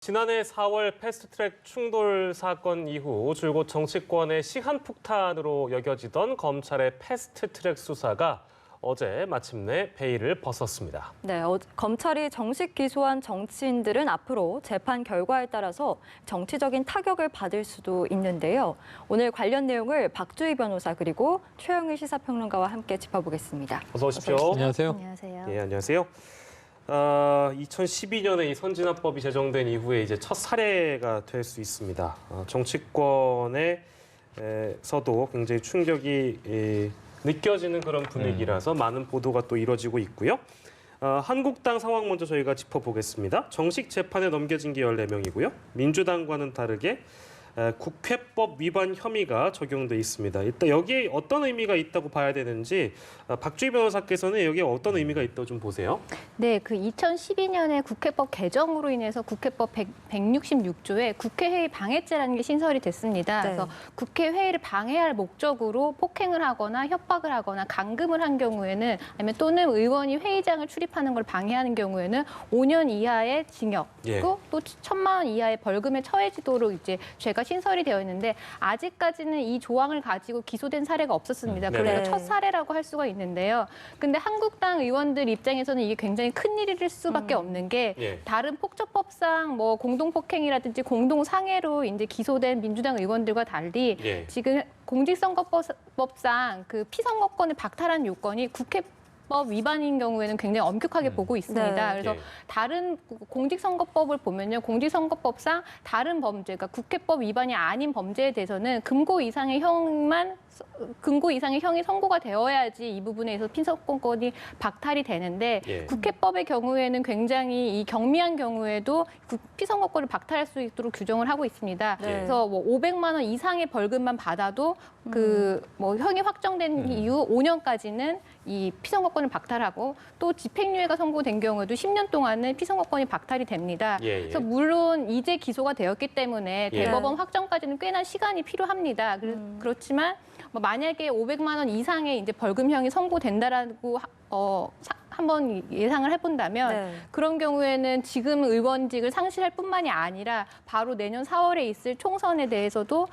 지난해 4월 패스트트랙 충돌 사건 이후 줄곧 정치권의 시한폭탄으로 여겨지던 검찰의 패스트트랙 수사가 어제 마침내 베일을 벗었습니다. 네, 검찰이 정식 기소한 정치인들은 앞으로 재판 결과에 따라서 정치적인 타격을 받을 수도 있는데요. 오늘 관련 내용을 박주희 변호사 그리고 최영일 시사평론가와 함께 짚어보겠습니다. 어서 오십시오. 안녕하세요. 안녕하세요. 예, 안녕하세요. 2012년에 이 선진화법이 제정된 이후에 이제 첫 사례가 될 수 있습니다. 정치권에서도 굉장히 충격이 느껴지는 그런 분위기라서 많은 보도가 또 이뤄지고 있고요. 한국당 상황 먼저 저희가 짚어보겠습니다. 정식 재판에 넘겨진 게 14명이고요. 민주당과는 다르게 국회법 위반 혐의가 적용돼 있습니다. 일단 여기에 어떤 의미가 있다고 봐야 되는지 박주희 변호사께서는 여기에 어떤 의미가 있다고 좀 보세요. 네, 그 2012년에 국회법 개정으로 인해서 국회법 166조에 국회회의 방해죄라는 게 신설이 됐습니다. 네. 그래서 국회회의를 방해할 목적으로 폭행을 하거나 협박을 하거나 감금을 한 경우에는 아니면 또는 의원이 회의장을 출입하는 걸 방해하는 경우에는 5년 이하의 징역 그리고 또 1,000만 원 이하의 벌금에 처해지도록 이제 죄가 신설이 되어 있는데 아직까지는 이 조항을 가지고 기소된 사례가 없었습니다. 그래서 첫 사례라고 할 수가 있는데요. 근데 한국당 의원들 입장에서는 이게 굉장히 큰 일일 수밖에 없는 게 다른 폭처법상 뭐 공동폭행이라든지 공동상해로 이제 기소된 민주당 의원들과 달리 지금 공직선거법상 그 피선거권을 박탈한 요건이 국회법 위반인 경우에는 굉장히 엄격하게 보고 있습니다. 그래서 다른 공직선거법을 보면요. 공직선거법상 다른 범죄, 그러니까 국회법 위반이 아닌 범죄에 대해서는 금고 이상의 형이 선고가 되어야지 이 부분에서 피선거권이 박탈이 되는데 국회법의 경우에는 굉장히 이 경미한 경우에도 피선거권을 박탈할 수 있도록 규정을 하고 있습니다. 그래서 뭐 500만 원 이상의 벌금만 받아도 그 뭐 형이 확정된 이후 5년까지는 이 피선거권을 박탈하고 또 집행유예가 선고된 경우에도 10년 동안은 피선거권이 박탈이 됩니다. 그래서 물론 이제 기소가 되었기 때문에 대법원 확정까지는 꽤나 시간이 필요합니다. 그렇지만 뭐 만약에 500만 원 이상의 이제 벌금형이 선고된다라고 한번 예상을 해본다면 그런 경우에는 지금 의원직을 상실할 뿐만이 아니라 바로 내년 4월에 있을 총선에 대해서도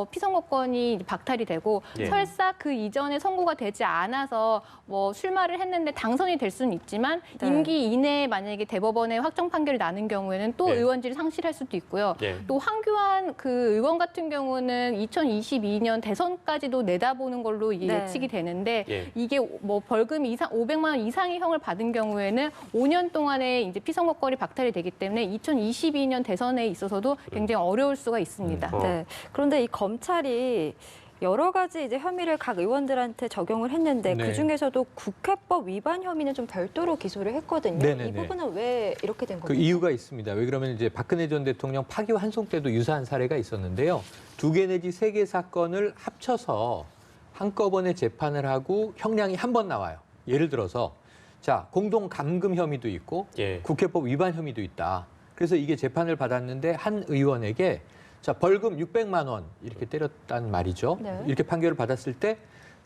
피선거권이 박탈이 되고 설사 그 이전에 선고가 되지 않아서 뭐 출마를 했는데 당선이 될 수는 있지만 임기 이내에 만약에 대법원에 확정 판결이 나는 경우에는 또 의원직을 상실할 수도 있고요. 또 황교안 그 의원 같은 경우는 2022년 대선까지도 내다보는 걸로 예측이 되는데 이게 뭐 벌금 이상 500만 원 이상의 형을 받은 경우에는 5년 동안의 이제 피선거권이 박탈이 되기 때문에 2022년 대선에 있어서도 굉장히 어려울 수가 있습니다. 네. 그런데 이 검찰이 여러 가지 이제 혐의를 각 의원들한테 적용을 했는데 그 중에서도 국회법 위반 혐의는 좀 별도로 기소를 했거든요. 이 부분은 왜 이렇게 된 건가요? 그 이유가 있습니다. 왜 그러면 이제 박근혜 전 대통령 파기환송 때도 유사한 사례가 있었는데요. 2개 내지 3개 사건을 합쳐서 한꺼번에 재판을 하고 형량이 한 번 나와요. 예를 들어서 자, 공동 감금 혐의도 있고 국회법 위반 혐의도 있다. 그래서 이게 재판을 받았는데 한 의원에게 자, 벌금 600만 원 이렇게 때렸단 말이죠. 이렇게 판결을 받았을 때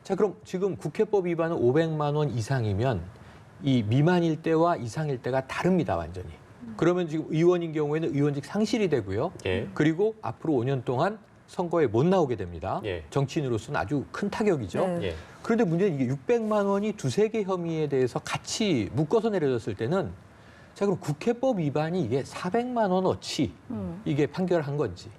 자, 그럼 지금 국회법 위반은 500만 원 이상이면 이 미만일 때와 이상일 때가 다릅니다, 완전히. 그러면 지금 의원인 경우에는 의원직 상실이 되고요. 그리고 앞으로 5년 동안 선거에 못 나오게 됩니다. 정치인으로서는 아주 큰 타격이죠. 그런데 문제는 이게 600만 원이 2-3개 혐의에 대해서 같이 묶어서 내려졌을 때는 자, 그럼 국회법 위반이 이게 400만 원어치 이게 판결한 건지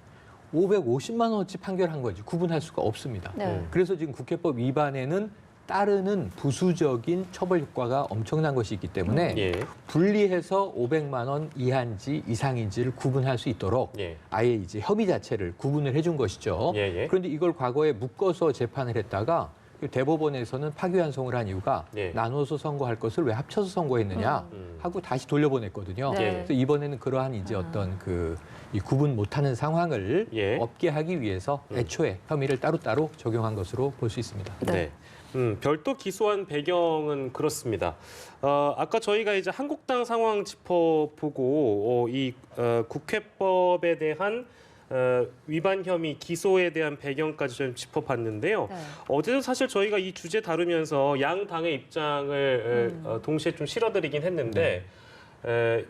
550만 원어치 판결한 건지 구분할 수가 없습니다. 그래서 지금 국회법 위반에는 따르는 부수적인 처벌 효과가 엄청난 것이 있기 때문에 분리해서 500만 원 이하인지 이상인지를 구분할 수 있도록 아예 이제 혐의 자체를 구분을 해준 것이죠. 그런데 이걸 과거에 묶어서 재판을 했다가 대법원에서는 파기환송을 한 이유가 나눠서 선고할 것을 왜 합쳐서 선고했느냐 하고 다시 돌려보냈거든요. 그래서 이번에는 그러한 이제 어떤 이 구분 못하는 상황을 없게 하기 위해서 애초에 혐의를 따로따로 적용한 것으로 볼 수 있습니다. 별도 기소한 배경은 그렇습니다. 아까 저희가 이제 한국당 상황 짚어보고 이 국회법에 대한 위반 혐의 기소에 대한 배경까지 좀 짚어봤는데요. 어제도 사실 저희가 이 주제 다루면서 양 당의 입장을 동시에 좀 실어드리긴 했는데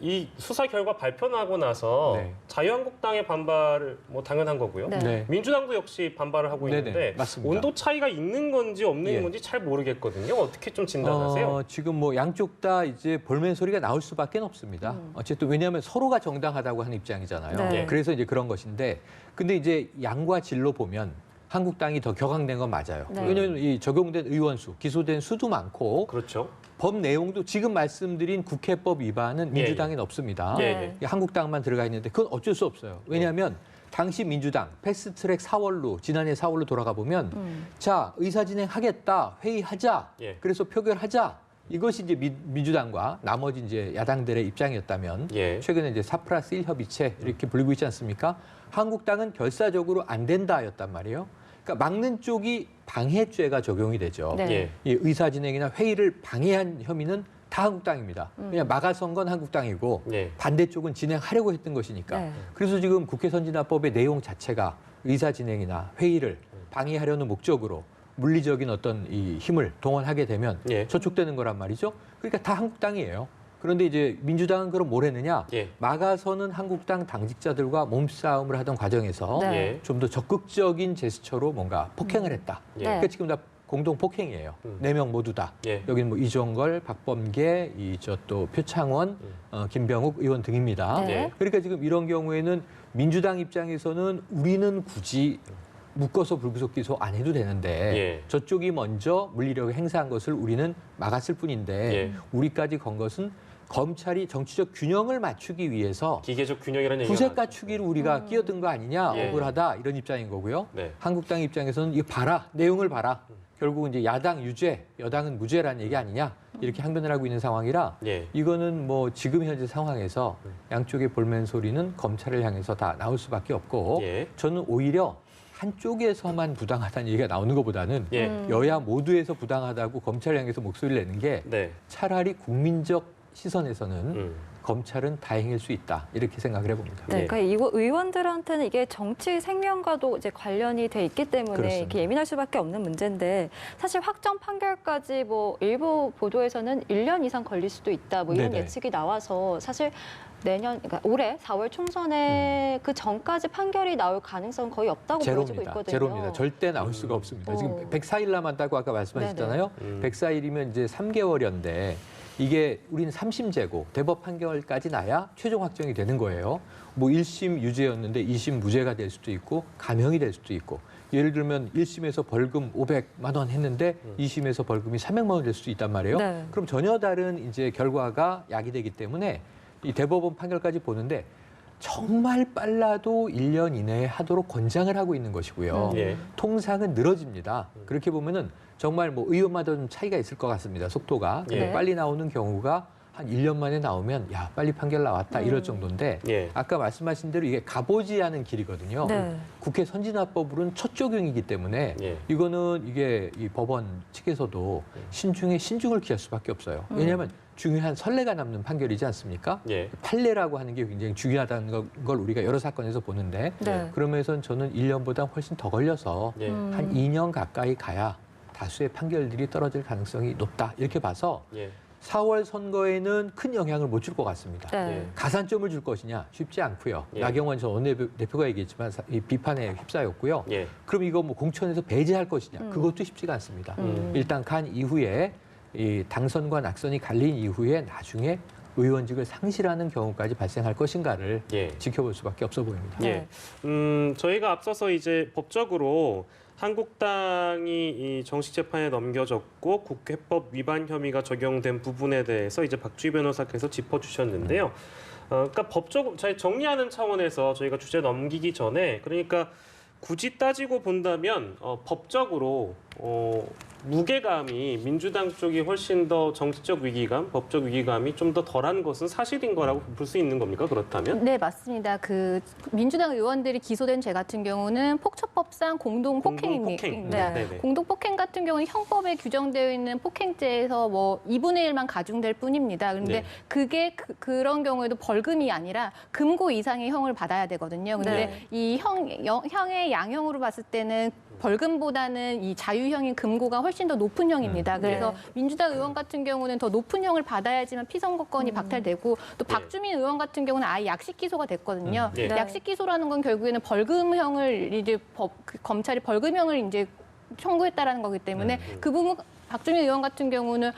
이 수사 결과 발표 나고 나서 네. 자유한국당의 반발을 뭐 당연한 거고요. 네. 네. 민주당도 역시 반발을 하고 네네, 있는데 맞습니다. 온도 차이가 있는 건지 없는 예. 건지 잘 모르겠거든요. 어떻게 좀 진단하세요? 지금 뭐 양쪽 다 이제 볼멘 소리가 나올 수밖에 없습니다. 어쨌든 왜냐하면 서로가 정당하다고 하는 입장이잖아요. 네. 그래서 이제 그런 것인데, 근데 이제 양과 질로 보면 한국당이 더 격앙된 건 맞아요. 네. 왜냐하면 이 적용된 의원 수, 기소된 수도 많고 그렇죠. 법 내용도 지금 말씀드린 국회법 위반은 민주당엔 없습니다. 네. 한국당만 들어가 있는데 그건 어쩔 수 없어요. 왜냐하면 당시 민주당 패스트트랙 4월로 지난해 4월로 돌아가 보면 자 의사진행 하겠다 회의하자 예. 그래서 표결하자 이것이 이제 민주당과 나머지 이제 야당들의 입장이었다면 예. 최근에 이제 4+1 협의체 이렇게 불리고 있지 않습니까? 한국당은 결사적으로 안 된다였단 말이에요. 그러니까 막는 쪽이 방해죄가 적용이 되죠. 네. 예. 이 의사진행이나 회의를 방해한 혐의는 다 한국당입니다. 그냥 막아선 건 한국당이고 예. 반대쪽은 진행하려고 했던 것이니까. 네. 그래서 지금 국회 선진화법의 내용 자체가 의사진행이나 회의를 방해하려는 목적으로 물리적인 어떤 이 힘을 동원하게 되면 예. 저촉되는 거란 말이죠. 그러니까 다 한국당이에요. 그런데 이제 민주당은 그럼 뭘 했느냐? 예. 막아서는 한국당 당직자들과 몸싸움을 하던 과정에서 네. 예. 좀 더 적극적인 제스처로 뭔가 폭행을 했다. 예. 그러니까 지금 다 공동 폭행이에요. 네 명 모두 다. 예. 여기는 뭐 이종걸, 박범계, 또 표창원, 김병욱 의원 등입니다. 네. 그러니까 지금 이런 경우에는 민주당 입장에서는 우리는 굳이 묶어서 불구속 기소 안 해도 되는데 예. 저쪽이 먼저 물리력을 행사한 것을 우리는 막았을 뿐인데 예. 우리까지 건 것은 검찰이 정치적 균형을 맞추기 위해서 기계적 균형이라는 얘기가 구색 나왔죠. 갖추기를 우리가 끼어든 거 아니냐, 예. 억울하다 이런 입장인 거고요. 네. 한국당 입장에서는 이거 봐라, 내용을 봐라. 결국은 이제 야당 유죄, 여당은 무죄라는 얘기 아니냐 이렇게 항변을 하고 있는 상황이라 예. 이거는 뭐 지금 현재 상황에서 양쪽의 볼멘 소리는 검찰을 향해서 다 나올 수밖에 없고 예. 저는 오히려 한쪽에서만 부당하다는 얘기가 나오는 것보다는 예. 여야 모두에서 부당하다고 검찰을 향해서 목소리를 내는 게 네. 차라리 국민적 시선에서는 음. 검찰은 다행일 수 있다 이렇게 생각을 해봅니다. 네, 예. 그러니까 이거 의원들한테는 이게 정치 생명과도 이제 관련이 돼 있기 때문에 그렇습니다. 이렇게 예민할 수밖에 없는 문제인데 사실 확정 판결까지 뭐 일부 보도에서는 1년 이상 걸릴 수도 있다 뭐 이런 네네. 예측이 나와서 사실 내년 그러니까 올해 4월 총선에 그 전까지 판결이 나올 가능성은 거의 없다고 보여지고 제로입니다. 있거든요. 제로입니다. 절대 나올 수가 없습니다. 지금 104일 남았다고 아까 말씀하셨잖아요. 104일이면 이제 3개월이었는데 이게 우리는 3심제고 대법 판결까지 나야 최종 확정이 되는 거예요. 뭐 1심 유죄였는데 2심 무죄가 될 수도 있고 감형이 될 수도 있고 예를 들면 1심에서 벌금 500만 원 했는데 2심에서 벌금이 300만 원 될 수도 있단 말이에요. 네. 그럼 전혀 다른 이제 결과가 야기되기 때문에 이 대법원 판결까지 보는데 정말 빨라도 1년 이내에 하도록 권장을 하고 있는 것이고요. 예. 통상은 늘어집니다. 그렇게 보면은 정말 뭐 의원마다 좀 차이가 있을 것 같습니다. 속도가. 근데 예. 빨리 나오는 경우가 한 1년 만에 나오면 야 빨리 판결 나왔다 이럴 정도인데 예. 아까 말씀하신 대로 이게 가보지 않은 길이거든요. 네. 국회 선진화법으로는 첫 적용이기 때문에 예. 이거는 이게 이 법원 측에서도 신중에 신중을 기할 수밖에 없어요. 왜냐하면 중요한 선례가 남는 판결이지 않습니까? 예. 판례라고 하는 게 굉장히 중요하다는 걸 우리가 여러 사건에서 보는데 네. 그러면서 저는 1년보다 훨씬 더 걸려서 예. 한 2년 가까이 가야 다수의 판결들이 떨어질 가능성이 높다 이렇게 봐서 예. 4월 선거에는 큰 영향을 못 줄 것 같습니다. 네. 예. 가산점을 줄 것이냐 쉽지 않고요. 예. 나경원 전 원내대표가 얘기했지만 이 비판에 휩싸였고요. 예. 그럼 이거 뭐 공천에서 배제할 것이냐 그것도 쉽지가 않습니다. 일단 간 이후에 이 당선과 낙선이 갈린 이후에 나중에 의원직을 상실하는 경우까지 발생할 것인가를 예. 지켜볼 수밖에 없어 보입니다. 예. 저희가 앞서서 이제 법적으로 한국당이 이 정식 재판에 넘겨졌고 국회법 위반 혐의가 적용된 부분에 대해서 이제 박주희 변호사께서 짚어주셨는데요. 그러니까 법적 저희 정리하는 차원에서 저희가 주제 넘기기 전에 그러니까 굳이 따지고 본다면 법적으로 무게감이 민주당 쪽이 훨씬 더 정치적 위기감, 법적 위기감이 좀 더 덜한 것은 사실인 거라고 볼 수 있는 겁니까? 그렇다면? 네, 맞습니다. 그 민주당 의원들이 기소된 죄 같은 경우는 폭처법상 공동 공동폭행. 폭행입니다. 네, 네. 공동 폭행 같은 경우는 형법에 규정되어 있는 폭행죄에서 뭐 2분의 1만 가중될 뿐입니다. 그런데 네. 그게 그런 경우에도 벌금이 아니라 금고 이상의 형을 받아야 되거든요. 근데 네. 이 형의 양형으로 봤을 때는 벌금보다는 이 자유형인 금고가 훨씬 더 높은 형입니다. 그래서 네. 민주당 의원 같은 경우는 더 높은 형을 받아야지만 피선거권이 박탈되고 또 박주민 의원 같은 경우는 아예 약식 기소가 됐거든요. 예. 네. 약식 기소라는 건 결국에는 벌금형을 이제 검찰이 벌금형을 이제 청구했다라는 거기 때문에 그 부분 박주민 의원 같은 경우는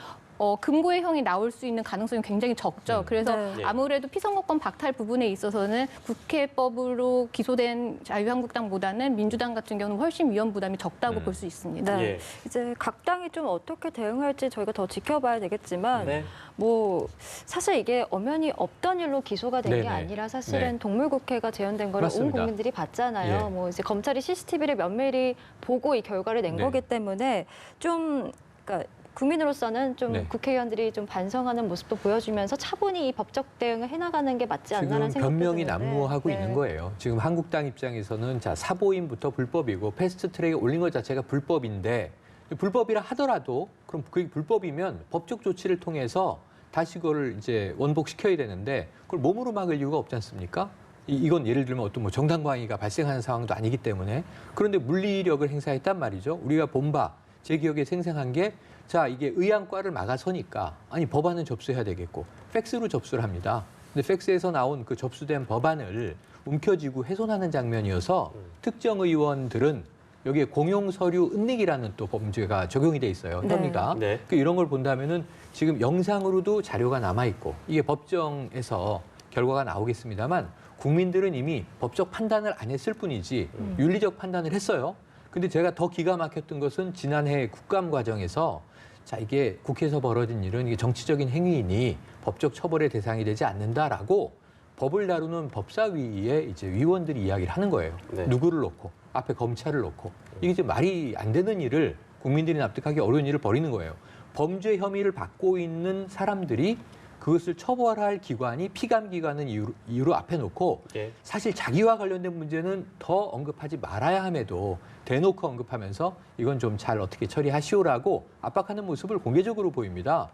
금고의 형이 나올 수 있는 가능성이 굉장히 적죠. 그래서 네. 아무래도 피선거권 박탈 부분에 있어서는 국회법으로 기소된 자유한국당보다는 민주당 같은 경우는 훨씬 위험 부담이 적다고 볼 수 있습니다. 네. 예. 이제 각 당이 좀 어떻게 대응할지 저희가 더 지켜봐야 되겠지만 네. 뭐 사실 이게 엄연히 없던 일로 기소가 된 게 네네. 아니라 사실은 네. 동물국회가 재현된 거를 온 맞습니다. 국민들이 봤잖아요. 예. 뭐 이제 검찰이 CCTV를 면밀히 보고 이 결과를 낸 네. 거기 때문에 좀 그러니까 국민으로서는 좀 네. 국회의원들이 좀 반성하는 모습도 보여주면서 차분히 이 법적 대응을 해나가는 게 맞지 않나라는 지금 생각도 변명이 드는데. 난무하고 네. 있는 거예요. 지금 한국당 입장에서는 자 사보임부터 불법이고 패스트트랙에 올린 것 자체가 불법인데 불법이라 하더라도 그럼 그게 불법이면 법적 조치를 통해서 다시 그걸 이제 원복시켜야 되는데 그걸 몸으로 막을 이유가 없지 않습니까? 이건 예를 들면 어떤 뭐 정당방위가 발생하는 상황도 아니기 때문에 그런데 물리력을 행사했단 말이죠. 우리가 본바 제 기억에 생생한 게 자 이게 의안과를 막아서니까 아니 법안은 접수해야 되겠고 팩스로 접수를 합니다. 근데 팩스에서 나온 그 접수된 법안을 움켜쥐고 훼손하는 장면이어서 특정 의원들은 여기에 공용 서류 은닉이라는 또 범죄가 적용이 돼 있어요. 네. 혐의가. 네. 이런 걸 본다면은 지금 영상으로도 자료가 남아 있고 이게 법정에서 결과가 나오겠습니다만 국민들은 이미 법적 판단을 안 했을 뿐이지 윤리적 판단을 했어요. 근데 제가 더 기가 막혔던 것은 지난해 국감 과정에서 자 이게 국회에서 벌어진 일은 이게 정치적인 행위이니 법적 처벌의 대상이 되지 않는다라고 법을 다루는 법사위에 이제 위원들이 이야기를 하는 거예요. 네. 누구를 놓고 앞에 검찰을 놓고 이게 이제 말이 안 되는 일을 국민들이 납득하기 어려운 일을 벌이는 거예요. 범죄 혐의를 받고 있는 사람들이 그것을 처벌할 기관이 피감기관은 이유로 앞에 놓고 예. 사실 자기와 관련된 문제는 더 언급하지 말아야 함에도 대놓고 언급하면서 이건 좀 잘 어떻게 처리하시오라고 압박하는 모습을 공개적으로 보입니다.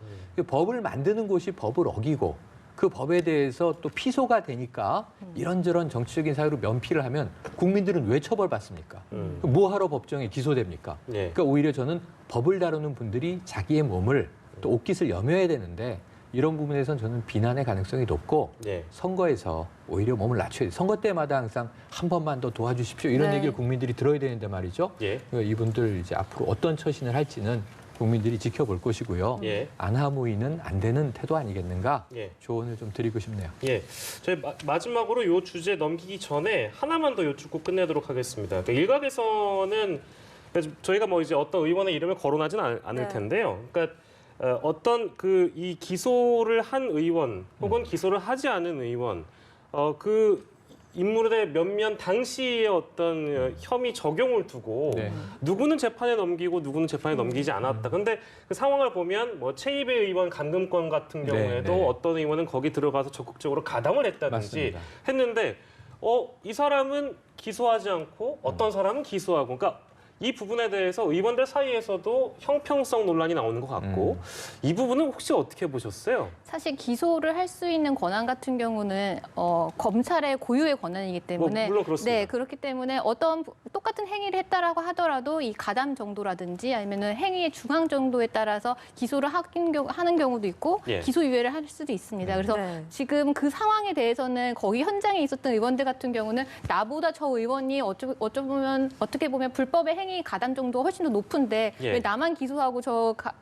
법을 만드는 곳이 법을 어기고 그 법에 대해서 또 피소가 되니까 이런저런 정치적인 사유로 면피를 하면 국민들은 왜 처벌받습니까? 뭐하러 법정에 기소됩니까? 예. 그러니까 오히려 저는 법을 다루는 분들이 자기의 몸을 또 옷깃을 여며야 되는데 이런 부분에선 저는 비난의 가능성이 높고 예. 선거에서 오히려 몸을 낮춰야 돼. 선거 때마다 항상 한 번만 더 도와주십시오. 이런 네. 얘기를 국민들이 들어야 되는데 말이죠. 예. 그러니까 이분들 이제 앞으로 어떤 처신을 할지는 국민들이 지켜볼 것이고요. 예. 안하무인은 안 되는 태도 아니겠는가? 예. 조언을 좀 드리고 싶네요. 예, 저희 마지막으로 이 주제 넘기기 전에 하나만 더 여쭙고 끝내도록 하겠습니다. 그러니까 일각에서는 저희가 뭐 이제 어떤 의원의 이름을 거론하지는 않을 네. 텐데요. 그러니까 어떤 이 기소를 한 의원 혹은 기소를 하지 않은 의원 그 인물의 면면 당시의 어떤 혐의 적용을 두고 네. 누구는 재판에 넘기고 누구는 재판에 넘기지 않았다. 근데 그 상황을 보면 뭐 최입의 의원 감금권 같은 경우에도 네, 네. 어떤 의원은 거기 들어가서 적극적으로 가담을 했다든지 맞습니다. 했는데 이 사람은 기소하지 않고 어떤 사람은 기소하고 그러니까 이 부분에 대해서 의원들 사이에서도 형평성 논란이 나오는 것 같고 이 부분은 혹시 어떻게 보셨어요? 사실 기소를 할 수 있는 권한 같은 경우는 검찰의 고유의 권한이기 때문에 물론 그렇습니다. 네, 그렇기 때문에 어떤 똑같은 행위를 했다라고 하더라도 이 가담 정도라든지 아니면은 행위의 중앙 정도에 따라서 기소를 하는 경우도 있고 예. 기소유예를 할 수도 있습니다. 그래서 네. 지금 그 상황에 대해서는 거기 현장에 있었던 의원들 같은 경우는 나보다 저 의원이 어떻게 보면 불법의 행위 가담 정도가 훨씬 더 높은데 예. 왜 나만 기소하고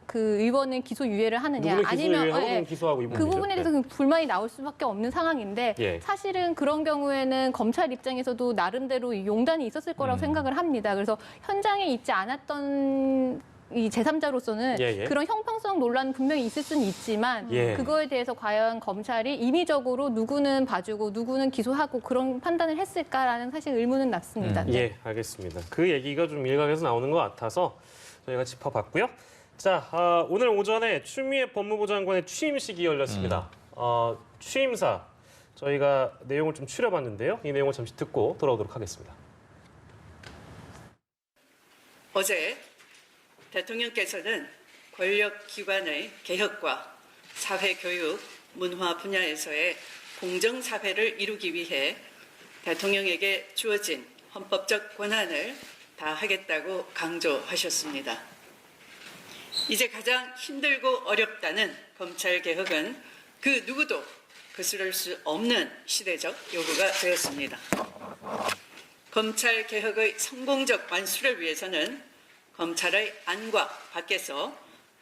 그 의원은 기소유예를 하느냐 누구를 기소유예하고 예. 누구는 기소하고 이 그 부분이죠. 부분에 대해서 불만이 나올 수밖에 없는 상황인데 예. 사실은 그런 경우에는 검찰 입장에서도 나름대로 용단이 있었을 거라고 생각을 합니다. 그래서 현장에 있지 않았던 이 제3자로서는 예, 예. 그런 형평성 논란은 분명히 있을 수는 있지만 예. 그거에 대해서 과연 검찰이 임의적으로 누구는 봐주고 누구는 기소하고 그런 판단을 했을까라는 사실 의문은 났습니다. 네. 예, 알겠습니다. 그 얘기가 좀 일각에서 나오는 것 같아서 저희가 짚어봤고요. 자, 오늘 오전에 추미애 법무부 장관의 취임식이 열렸습니다. 취임사 저희가 내용을 좀 추려봤는데요. 이 내용을 잠시 듣고 돌아오도록 하겠습니다. 어제 대통령께서는 권력기관의 개혁과 사회교육, 문화 분야에서의 공정사회를 이루기 위해 대통령에게 주어진 헌법적 권한을 다하겠다고 강조하셨습니다. 이제 가장 힘들고 어렵다는 검찰개혁은 그 누구도 거스를 수 없는 시대적 요구가 되었습니다. 검찰개혁의 성공적 완수를 위해서는 검찰의 안과 밖에서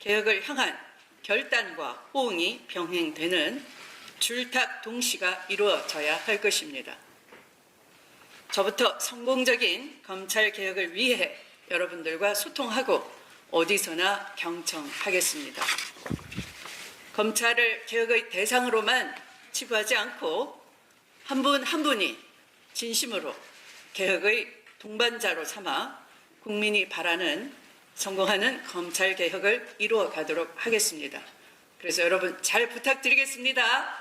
개혁을 향한 결단과 호응이 병행되는 줄탁 동시가 이루어져야 할 것입니다. 저부터 성공적인 검찰개혁을 위해 여러분들과 소통하고 어디서나 경청하겠습니다. 검찰을 개혁의 대상으로만 치부하지 않고 한 분 한 분이 진심으로 개혁의 동반자로 삼아 국민이 바라는 성공하는 검찰개혁을 이루어 가도록 하겠습니다. 그래서 여러분 잘 부탁드리겠습니다.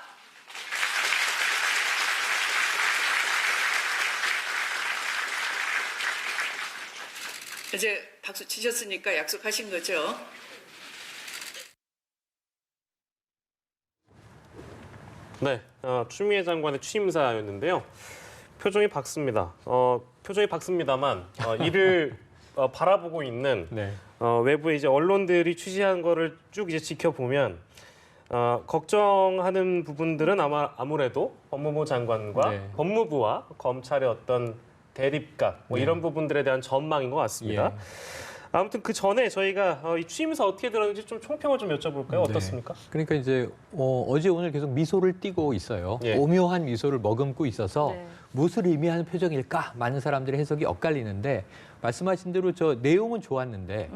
이제 박수 치셨으니까 약속하신 거죠? 네, 추미애 장관의 취임사였는데요. 표정이 밝습니다. 표정이 밝습니다만 이를 바라보고 있는 네. 외부의 이제 언론들이 취재한 거를 쭉 이제 지켜보면 걱정하는 부분들은 아무래도 법무부 장관과 네. 법무부와 검찰의 어떤 대립각 뭐 네. 이런 부분들에 대한 전망인 것 같습니다. 예. 아무튼 그 전에 저희가 이 취임사 어떻게 들었는지 좀 총평을 좀 여쭤볼까요? 어떻습니까? 네. 그러니까 이제 어제 오늘 계속 미소를 띠고 있어요. 예. 오묘한 미소를 머금고 있어서 네. 무엇을 의미하는 표정일까? 많은 사람들의 해석이 엇갈리는데 말씀하신 대로 저 내용은 좋았는데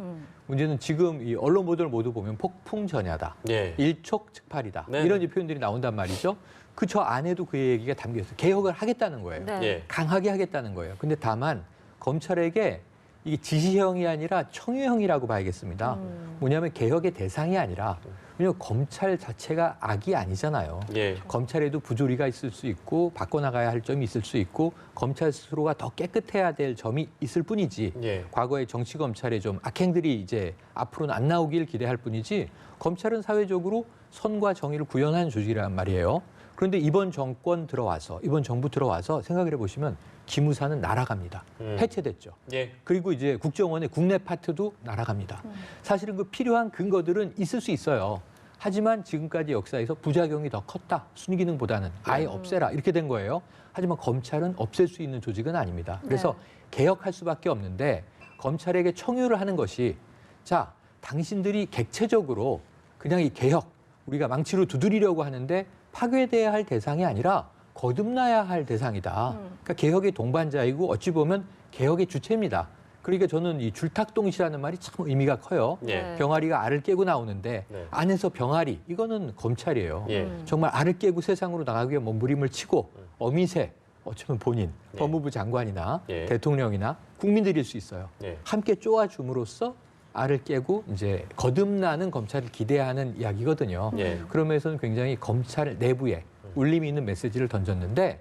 문제는 지금 이 언론 보도를 모두 보면 폭풍 전야다. 예. 일촉즉발이다. 네. 이런 표현들이 나온단 말이죠. 그 저 안에도 그 얘기가 담겨 있어요. 개혁을 하겠다는 거예요. 네. 예. 강하게 하겠다는 거예요. 근데 다만 검찰에게 이게 지시형이 아니라 청유형이라고 봐야겠습니다. 뭐냐면 개혁의 대상이 아니라 왜냐하면 검찰 자체가 악이 아니잖아요. 예. 검찰에도 부조리가 있을 수 있고 바꿔나가야 할 점이 있을 수 있고 검찰 스스로가 더 깨끗해야 될 점이 있을 뿐이지 예. 과거의 정치 검찰의 좀 악행들이 이제 앞으로는 안 나오길 기대할 뿐이지 검찰은 사회적으로 선과 정의를 구현하는 조직이란 말이에요. 그런데 이번 정부 들어와서 생각을 해보시면 기무사는 날아갑니다. 해체됐죠. 예. 그리고 이제 국정원의 국내 파트도 날아갑니다. 사실은 그 필요한 근거들은 있을 수 있어요. 하지만 지금까지 역사에서 부작용이 더 컸다. 순기능보다는 아예 없애라. 이렇게 된 거예요. 하지만 검찰은 없앨 수 있는 조직은 아닙니다. 그래서 개혁할 수밖에 없는데 검찰에게 청유를 하는 것이 자, 당신들이 객체적으로 그냥 이 개혁 우리가 망치로 두드리려고 하는데 파괴돼야 할 대상이 아니라 거듭나야 할 대상이다. 그러니까 개혁의 동반자이고 어찌 보면 개혁의 주체입니다. 그러니까 저는 이 줄탁동시라는 말이 참 의미가 커요. 예. 병아리가 알을 깨고 나오는데 네. 안에서 병아리 이거는 검찰이에요. 예. 정말 알을 깨고 세상으로 나가기 위해 몸부림을 치고 어미새 어쩌면 본인 네. 법무부 장관이나 예. 대통령이나 국민들일 수 있어요. 예. 함께 쪼아줌으로써 알을 깨고 이제 거듭나는 검찰을 기대하는 이야기거든요. 예. 그러면서는 굉장히 검찰 내부에 울림이 있는 메시지를 던졌는데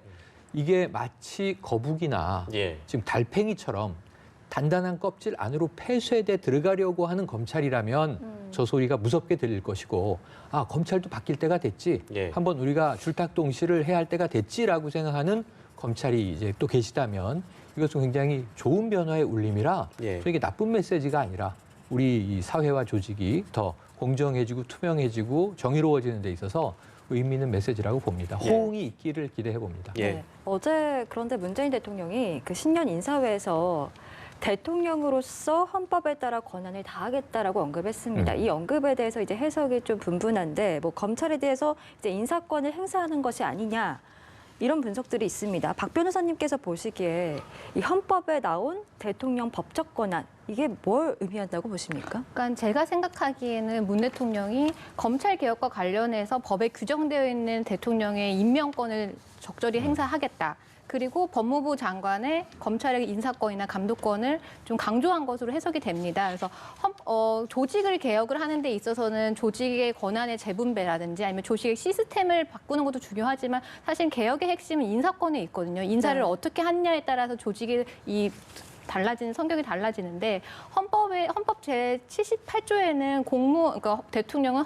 이게 마치 거북이나 예. 지금 달팽이처럼 단단한 껍질 안으로 폐쇄돼 들어가려고 하는 검찰이라면 저 소리가 무섭게 들릴 것이고 아 검찰도 바뀔 때가 됐지 예. 한번 우리가 줄탁동시를 해야 할 때가 됐지라고 생각하는 검찰이 이제 또 계시다면 이것은 굉장히 좋은 변화의 울림이라 예. 이게 나쁜 메시지가 아니라 우리 이 사회와 조직이 더 공정해지고 투명해지고 정의로워지는 데 있어서 의미 있는 메시지라고 봅니다. 예. 호응이 있기를 기대해 봅니다. 예. 네. 어제 그런데 문재인 대통령이 그 신년 인사회에서 대통령으로서 헌법에 따라 권한을 다하겠다라고 언급했습니다. 이 언급에 대해서 이제 해석이 좀 분분한데 뭐 검찰에 대해서 이제 인사권을 행사하는 것이 아니냐 이런 분석들이 있습니다. 박 변호사님께서 보시기에 이 헌법에 나온 대통령 법적 권한 이게 뭘 의미한다고 보십니까? 그러니까 제가 생각하기에는 문 대통령이 검찰 개혁과 관련해서 법에 규정되어 있는 대통령의 임명권을 적절히 행사하겠다. 그리고 법무부 장관의 검찰의 인사권이나 감독권을 좀 강조한 것으로 해석이 됩니다. 그래서 조직을 개혁을 하는 데 있어서는 조직의 권한의 재분배라든지 아니면 조직의 시스템을 바꾸는 것도 중요하지만 사실 개혁의 핵심은 인사권에 있거든요. 인사를 네. 어떻게 하느냐에 따라서 조직의 달라지는 성격이 달라지는데 헌법 제 78조에는 그러니까 대통령은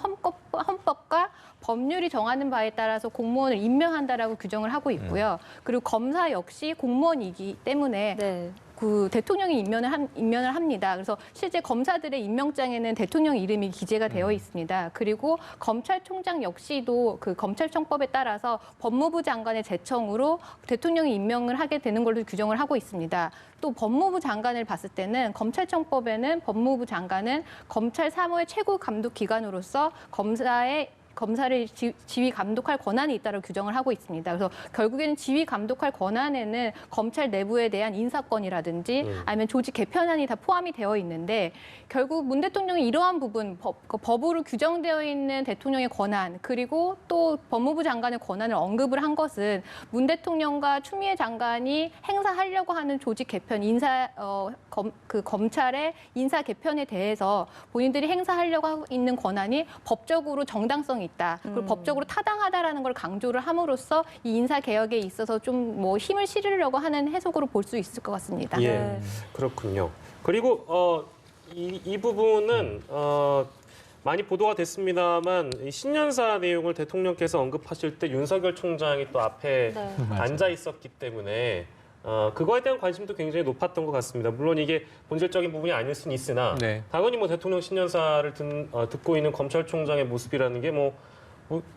헌법과 법률이 정하는 바에 따라서 공무원을 임명한다라고 규정을 하고 있고요. 그리고 검사 역시 공무원이기 때문에 네. 그 대통령이 임면을 합니다. 그래서 실제 검사들의 임명장에는 대통령 이름이 기재가 되어 있습니다. 그리고 검찰총장 역시도 그 검찰청법에 따라서 법무부 장관의 제청으로 대통령이 임명을 하게 되는 걸로 규정을 하고 있습니다. 또 법무부 장관을 봤을 때는 검찰청법에는 법무부 장관은 검찰 사무의 최고 감독 기관으로서 검사를 지휘 감독할 권한이 있다고 규정을 하고 있습니다. 그래서 결국에는 지휘 감독할 권한에는 검찰 내부에 대한 인사권이라든지 아니면 조직 개편안이 다 포함이 되어 있는데 결국 문 대통령이 이러한 부분 법으로 규정되어 있는 대통령의 권한 그리고 또 법무부 장관의 권한을 언급을 한 것은 문 대통령과 추미애 장관이 행사하려고 하는 조직 개편 검찰의 인사 개편에 대해서 본인들이 행사하려고 하고 있는 권한이 법적으로 정당성이 있다. 그리고 법적으로 타당하다라는 걸 강조를 함으로써 이 인사 개혁에 있어서 좀 뭐 힘을 실으려고 하는 해석으로 볼 수 있을 것 같습니다. 예, 그렇군요. 그리고 이 부분은 많이 보도가 됐습니다만 이 신년사 내용을 대통령께서 언급하실 때 윤석열 총장이 또 앞에 앉아 있었기 때문에 그거에 대한 관심도 굉장히 높았던 것 같습니다. 물론 이게 본질적인 부분이 아닐 수는 있으나 당연히 뭐 대통령 신년사를 듣고 있는 검찰총장의 모습이라는 게 뭐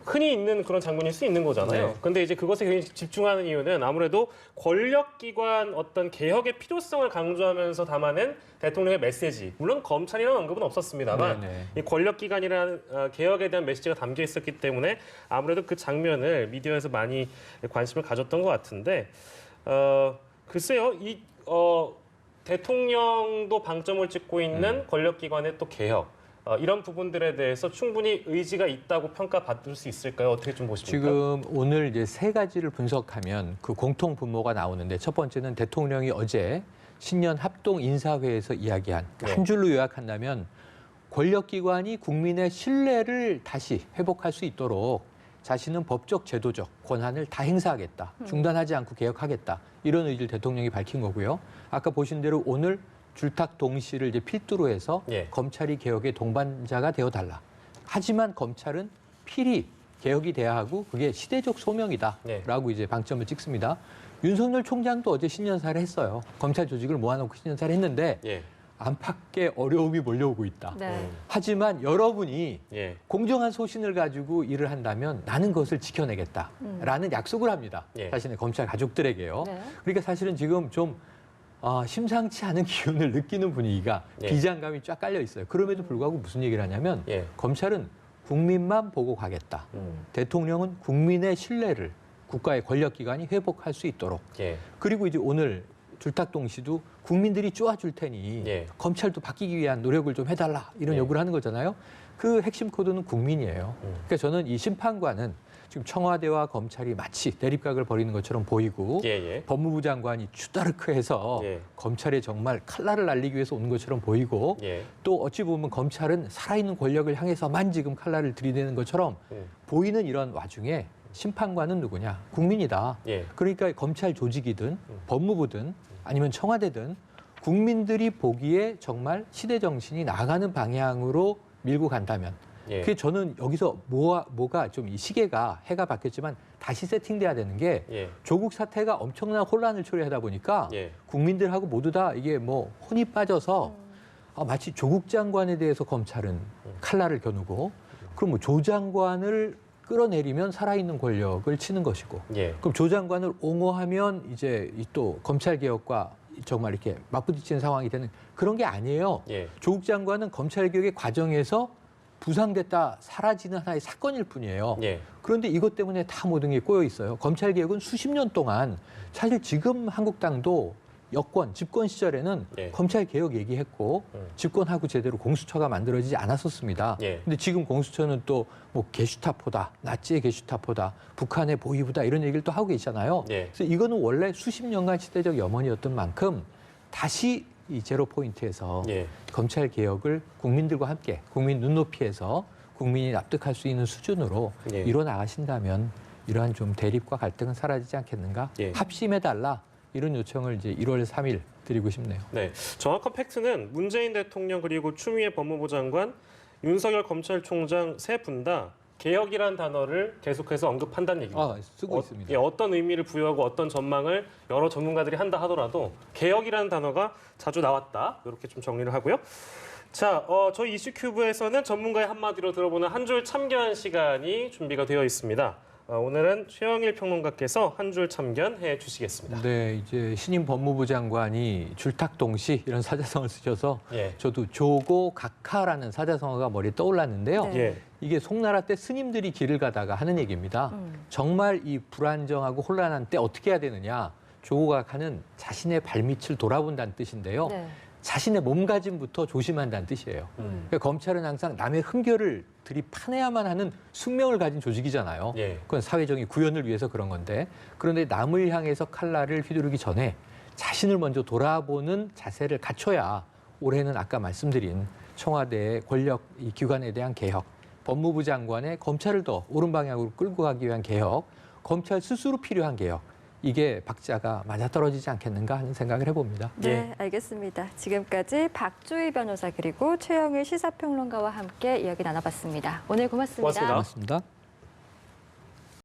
흔히 있는 그런 장면일 수 있는 거잖아요. 그런데 이제 그것에 굉장히 집중하는 이유는 아무래도 권력기관 어떤 개혁의 필요성을 강조하면서 담아낸 대통령의 메시지. 물론 검찰이라는 언급은 없었습니다만 이 권력기관이라는 개혁에 대한 메시지가 담겨 있었기 때문에 아무래도 그 장면을 미디어에서 많이 관심을 가졌던 것 같은데 글쎄요, 대통령도 방점을 찍고 있는 권력기관의 또 개혁. 이런 부분들에 대해서 충분히 의지가 있다고 평가받을 수 있을까요? 어떻게 좀 보십니까? 지금 오늘 이제 세 가지를 분석하면 그 공통 분모가 나오는데 첫 번째는 대통령이 어제 신년 합동 인사회에서 이야기한 한 줄로 요약한다면 권력기관이 국민의 신뢰를 다시 회복할 수 있도록 자신은 법적, 제도적 권한을 다 행사하겠다. 중단하지 않고 개혁하겠다. 이런 의지를 대통령이 밝힌 거고요. 아까 보신 대로 오늘 줄탁 동시를 이제 필두로 해서 검찰이 개혁의 동반자가 되어달라. 하지만 검찰은 필히 개혁이 돼야 하고 그게 시대적 소명이다라고 이제 방점을 찍습니다. 윤석열 총장도 어제 신년사를 했어요. 검찰 조직을 모아놓고 신년사를 했는데 안팎의 어려움이 몰려오고 있다. 하지만 여러분이 공정한 소신을 가지고 일을 한다면 나는 그것을 지켜내겠다라는 약속을 합니다. 자신의 검찰 가족들에게요. 그러니까 사실은 지금 좀 심상치 않은 기운을 느끼는 분위기가 비장감이 쫙 깔려 있어요. 그럼에도 불구하고 무슨 얘기를 하냐면 검찰은 국민만 보고 가겠다. 대통령은 국민의 신뢰를 국가의 권력기관이 회복할 수 있도록. 그리고 이제 오늘 줄탁동 씨도 국민들이 쪼아줄 테니 검찰도 바뀌기 위한 노력을 좀 해달라 이런 요구를 하는 거잖아요. 그 핵심 코드는 국민이에요. 그러니까 저는 이 심판관은 지금 청와대와 검찰이 마치 대립각을 벌이는 것처럼 보이고 법무부 장관이 추다르크해서 검찰에 정말 칼날을 날리기 위해서 온 것처럼 보이고 또 어찌 보면 검찰은 살아있는 권력을 향해서만 지금 칼날을 들이대는 것처럼 보이는 이런 와중에 심판관은 누구냐? 국민이다. 그러니까 검찰 조직이든 법무부든 아니면 청와대든 국민들이 보기에 정말 시대 정신이 나가는 방향으로 밀고 간다면 그게 저는 여기서 뭐가 좀 이 시계가 해가 바뀌었지만 다시 세팅돼야 되는 게 조국 사태가 엄청난 혼란을 초래하다 보니까 국민들하고 모두 다 이게 뭐 혼이 빠져서 마치 조국 장관에 대해서 검찰은 칼날을 겨누고 그럼 뭐 조 장관을 끌어내리면 살아있는 권력을 치는 것이고 그럼 조 장관을 옹호하면 이제 또 검찰 개혁과 정말 이렇게 맞부딪히는 상황이 되는 그런 게 아니에요. 조국 장관은 검찰 개혁의 과정에서 부상됐다 사라지는 하나의 사건일 뿐이에요. 그런데 이것 때문에 다 모든 게 꼬여 있어요. 검찰 개혁은 수십 년 동안 사실 지금 한국당도 여권, 집권 시절에는 검찰 개혁 얘기했고 집권하고 제대로 공수처가 만들어지지 않았었습니다. 근데 지금 공수처는 또 뭐 게슈타포다, 나치의 게슈타포다, 북한의 보위부다 이런 얘기를 또 하고 계시잖아요. 그래서 이거는 원래 수십 년간 시대적 염원이었던 만큼 다시 이 제로 포인트에서 검찰 개혁을 국민들과 함께 국민 눈높이에서 국민이 납득할 수 있는 수준으로 이뤄 나가신다면 이러한 좀 대립과 갈등은 사라지지 않겠는가? 합심해달라. 이런 요청을 이제 1월 3일 드리고 싶네요. 정확한 팩트는 문재인 대통령 그리고 추미애 법무부 장관, 윤석열 검찰총장 세 분 다 개혁이라는 단어를 계속해서 언급한다는 얘기입니다. 쓰고 있습니다. 예, 어떤 의미를 부여하고 어떤 전망을 여러 전문가들이 한다 하더라도 개혁이라는 단어가 자주 나왔다. 이렇게 좀 정리를 하고요. 자, 저희 이슈큐브에서는 전문가의 한마디로 들어보는 한 줄 참견 시간이 준비가 되어 있습니다. 오늘은 최영일 평론가께서 한 줄 참견해 주시겠습니다. 네, 이제 신임 법무부 장관이 줄탁동시 이런 사자성어를 쓰셔서 예. 저도 조고 각하라는 사자성어가 머리에 떠올랐는데요. 네. 예. 이게 송나라 때 스님들이 길을 가다가 하는 얘기입니다. 정말 이 불안정하고 혼란한 때 어떻게 해야 되느냐. 조고 각하는 자신의 발밑을 돌아본다는 뜻인데요. 네. 자신의 몸가짐부터 조심한다는 뜻이에요. 그러니까 검찰은 항상 남의 흠결을 들이파내야만 하는 숙명을 가진 조직이잖아요. 예. 그건 사회적인 구현을 위해서 그런 건데 그런데 남을 향해서 칼날을 휘두르기 전에 자신을 먼저 돌아보는 자세를 갖춰야 올해는 아까 말씀드린 청와대의 권력 이 기관에 대한 개혁, 법무부 장관의 검찰을 더 옳은 방향으로 끌고 가기 위한 개혁, 검찰 스스로 필요한 개혁, 이게 박자가 맞아떨어지지 않겠는가 하는 생각을 해봅니다. 네, 알겠습니다. 지금까지 박주희 변호사 그리고 최영일 시사평론가와 함께 이야기 나눠봤습니다. 오늘 고맙습니다. 고맙습니다. 고맙습니다.